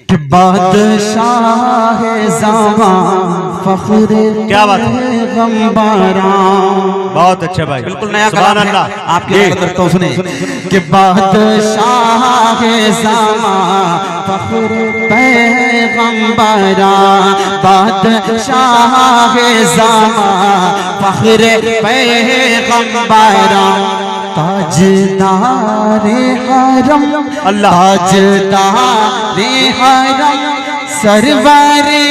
कि बादशाह ज़मां फख्र क्या बात है, पैगंबरा। बहुत अच्छे भाई, बिल्कुल नया सुभान कलाम है, अल्लाह। आपके करता हूँ, सुने कि बादशाह ज़मां फख्र पैगंबरा, बादशाह ज़मां फख्र पैगंबरा, ताजदारे हरम अल्लाह, ताजदारे हरम, सरवरे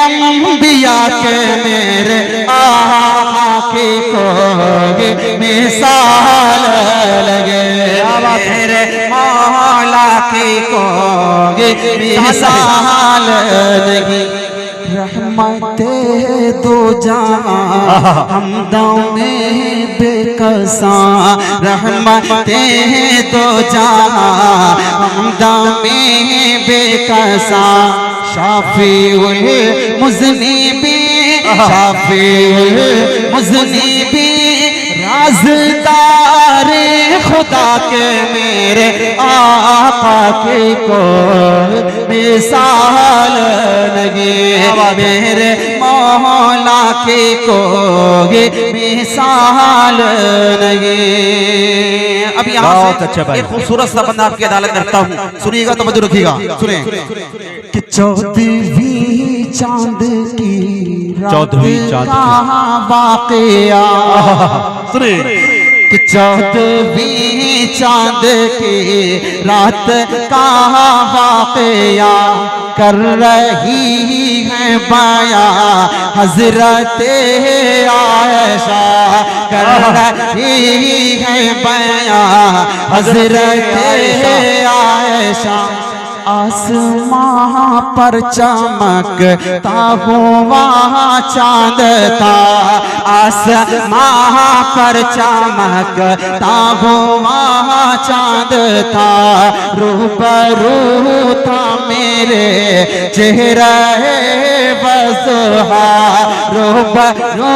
अंबिया के मेरे आका की कोई मिसाल लगे, मेरे मौला की कोई मिसाल नहीं। रहमते दो जहां हमदों में बेकसा, रहमते दो जहां हमदों में बेकसा, शाफीउल मुज़निबीन, शाफीउल मुज़निबीन, राज़दार खुदा के मेरे आका की कोई मिसाल नहीं, मेरे मौला की कोई मिसाल नहीं। अब यहाँ बहुत से अच्छा भाई, एक खूबसूरत सा बंदा आपकी अदालत में रखता हूँ, सुनिएगा, तवज्जो रखिएगा, सुने कि 14वीं चांद की रात 14वीं चांद का वाक़या, सुने कि 14वीं चांद की रात का वाक़या कर रही है बयां हज़रत आयशा, कर रही है बयां हज़रत आयशा। आसमां पर चमकता हुआ चांद था, आसमां पर चमकता हुआ चांद था, रूबरू था मेरे चेहरे बज़हा, रूबरू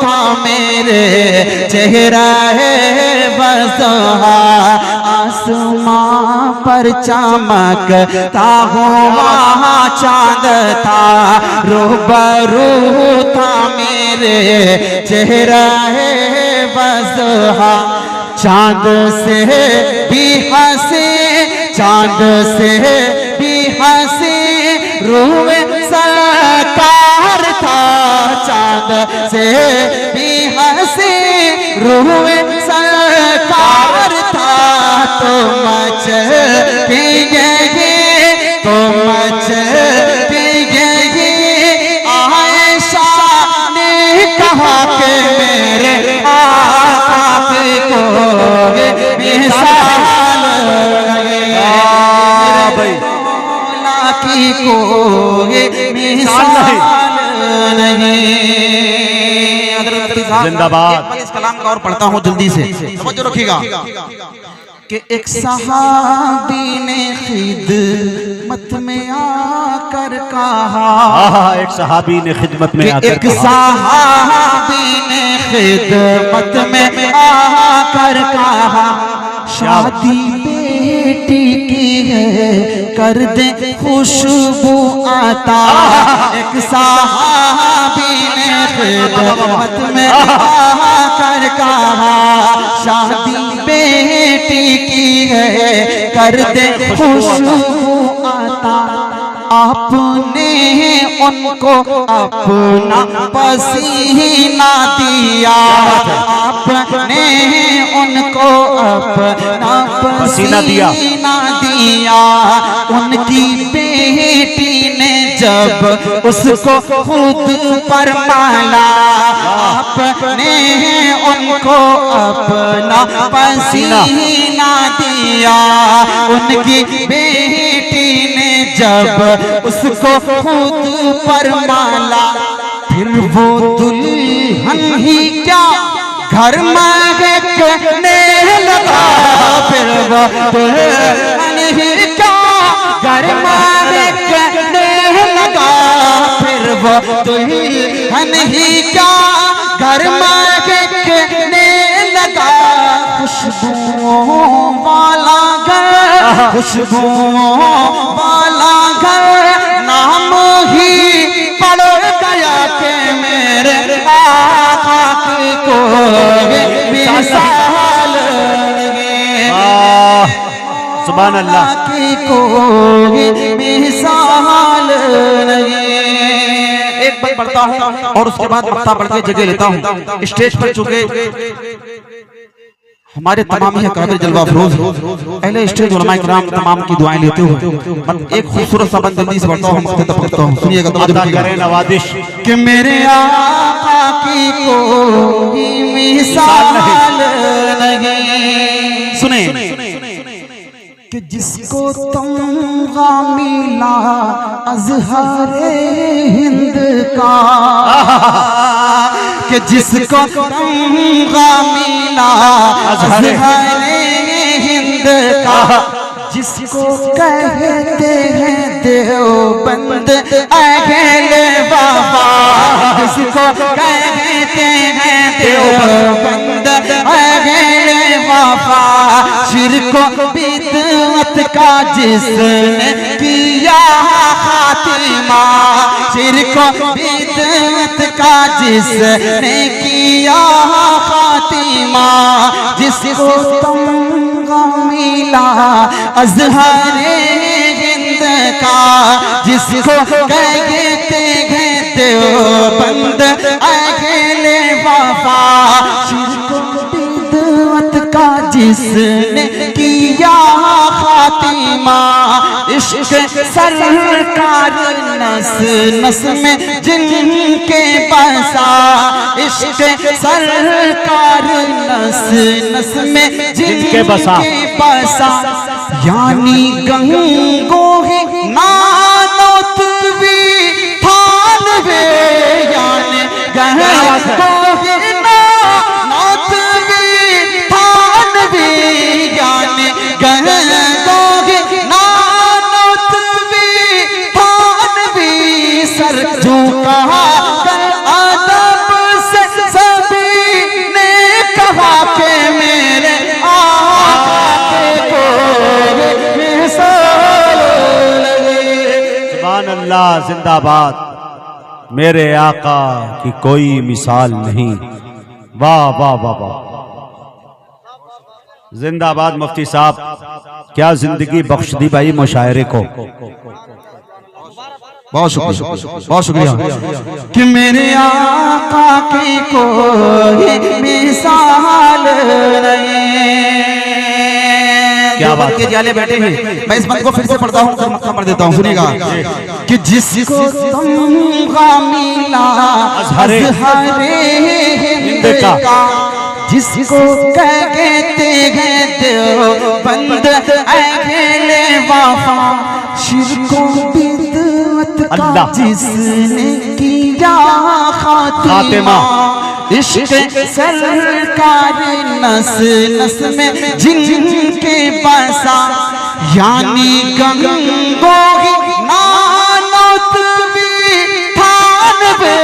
था मेरे चेहरे बज़हा, आसमां पर चमकता हुआ चांद था, रूबरू था मेरे चेहरा बज़हा, चांद से भी हंसी, चांद से भी हंसी रूह सरकार था, चांद से भी हंसी रूह सरकार था, तो मच पिएगी, तो मच पिएगी, आयशा ने कहा कि मेरे आका को मिसाल मौला की कोई मिसाल नहीं। जिंदाबाद। इस कलाम का और पढ़ता हूँ जल्दी से, समझ रखिएगा कि एक सहाबी ने खिदमत में आकर कहा, एक सहाबी ने खिदमत में आकर एक सहाबी ने खिदमत में आकर कहा, शादी बेटी की है कर दे खुशबू आता, एक सहाबी ने खिदमत में आकर कहा, शादी बेटी की है कर दे खुशबू आता, आपने उनको अपना पसीना दिया, आपने उनको अपना पसीना दिया, उनकी बेटी ने जब उसको खुद पर पाला, आपने उनको अपना पसीना दिया, उनकी बेटी ने जब उसको खुद पर माला, फिर वो दुल्हन ही क्या घर महकने लगा, फिर वो दुल्हन ही क्या घर महकने लगा, फिर वो दुल्हन ही क्या घर महकने लगा, खुशबुओं वाला घर, खुशबुओं वाला घर सुभान अल्लाह की कोई मिसाल नहीं। एक बार पढ़ता हूँ और उसके बाद मक्ता पढ़ के जगह लेता हूँ। स्टेज पर चुके हमारे तमाम ही काबिल जलवा फरोज पहले स्टेज उलमा इकराम तमाम की दुआएं लेते हुए एक खूबसूरत सा बंद से पढ़ता हूँ, मक्ते तक पढ़ता हूँ। सुनिएगा करें नवाजिश कि मेरे आका की कोई मिसाल नहीं। सुने कि जिसको तमगा मिला अज़हरे हिंद का, कि जिसको तमगा मिला अज़हरे हिंद का, जिसको कहते हैं देवबंद अहले वफा, जिसको कहते हैं देवबंद अहले वफा, शिर्क बिदअत का जिसने किया खातिमा, शिर्क बिदअत का जिसने किया खातिमा, जिसको तमगा मिला अज़हरे हिंद का, जिसको कहते हैं देवबंद अहले वफा, शिर्क बिदअत का जिसने किया खातिमा, इश्क सरकार नस नस में जिनके बसा, इश्क सरकार नस नस में जिनके बसा, यानी गंगो ही नानोतवी थानवे, यानी गंगो ही नानोतवी थानवे, यानी गंगो ही नानोतवी थानवे, सर झुका कर अदब से सभी ने कहा कि मेरे सुभान अल्लाह जिंदाबाद, मेरे आका की कोई मिसाल नहीं। वाह वाह वाह वाह, जिंदाबाद मुफ्ती साहब, क्या जिंदगी बख्श दी भाई मुशायरे को। बहुत शुक्रिया, बहुत शुक्रिया कि मेरे आका की कोई मिसाल नहीं। क्या बात के जाले बैठे हैं, मैं इस बंद को फिर से पढ़ता हूँ, फिर मक्का पढ़ देता हूँ। सुनिएगा कि जिसको तमगा मिला अज़हरे हिंद का, जिसको कहते हैं देवबंद अहले वफा, शिर्को बिदअत का जिसने किया खातिमा, इश्क सरकार नस नस में जिनके बसा, यानी गंगो ही नानोतवी थानवे,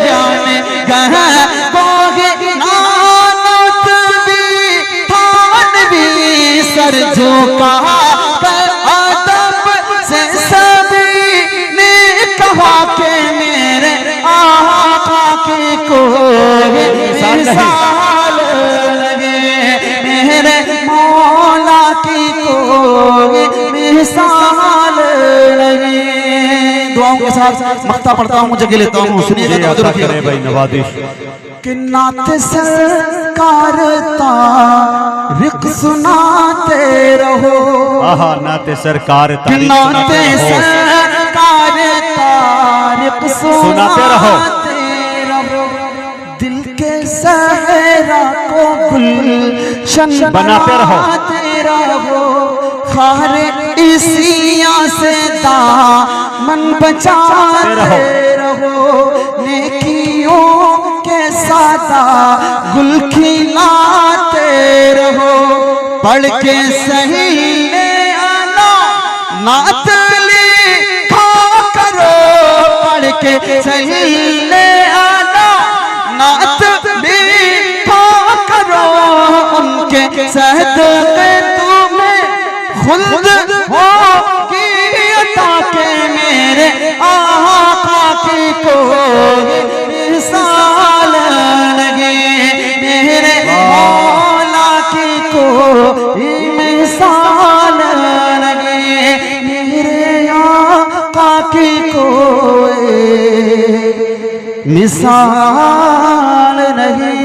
यानी गंगो ही नानोतवी थानवे, सर झुका कर अदब से सभी ने कहा कि मेरे आका की कोई मिसाल लगे, मेरे मौला की कोई मिसाल लगे। दुआओं के साथ मक्ता पढ़ता हूँ, जगह लेता हूँ। सुनिएगा भाई नवाजिश कि नात सरकार तारिक सुनाते रहो, नाते सरकार नाते सरकार तारिक सुनाते रहो, दिल के सहरा को गुलशन बनाते रहो, खारे इसिया से दामन बचाते रहो, नेकियों के सादा गुल खिलाते रहो, पढ़ के सही ले आना नात लिखा करो, पढ़ के सही ले आना नात लिखा करो, उनके सदक़े तुम्हें खुल्द होगी अता के मेरे आका की कोई मिसाल लगे, मेरे मौला की कोई मिसाल मिसाल नहीं।